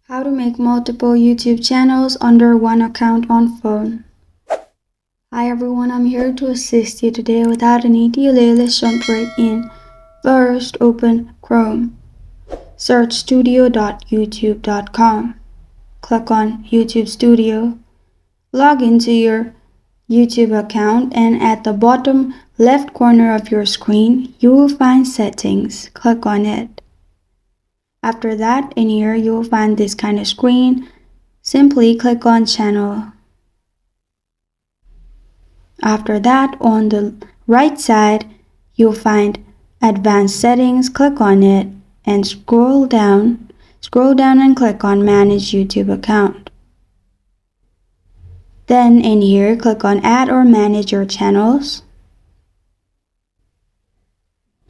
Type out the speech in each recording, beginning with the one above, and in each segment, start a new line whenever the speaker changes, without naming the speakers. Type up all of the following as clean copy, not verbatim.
How to make multiple YouTube channels under one account on phone. Hi everyone, I'm here to assist you today. Without any delay, let's jump right in. First, open Chrome. Search studio.youtube.com. Click on YouTube Studio. Log into your YouTube account and at the bottom left corner of your screen, you will find Settings. Click on it. After that, in here, you will find this kind of screen. Simply click on Channel. After that, on the right side, you'll find Advanced Settings. Click on it and scroll down. Scroll down and click on Manage YouTube Account. Then in here, click on Add or Manage Your Channels.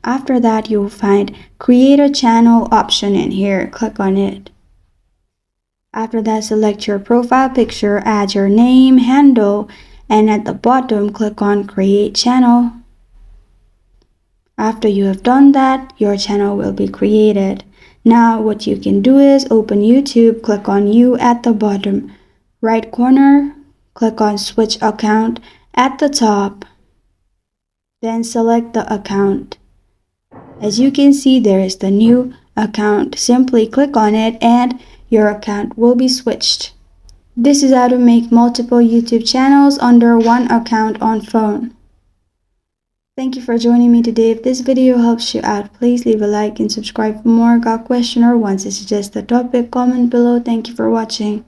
After that, you'll find Create a Channel option in here. Click on it. After that, select your profile picture, add your name, handle, and at the bottom, click on Create Channel. After you have done that, your channel will be created. Now, what you can do is open YouTube, click on You at the bottom right corner, click on Switch Account at the top, then select the account. As you can see, there is the new account. Simply click on it and your account will be switched. This is how to make multiple YouTube channels under one account on phone. Thank you for joining me today. If this video helps you out, please leave a like and subscribe for more. Got a question or want to suggest a topic? Comment below. Thank you for watching.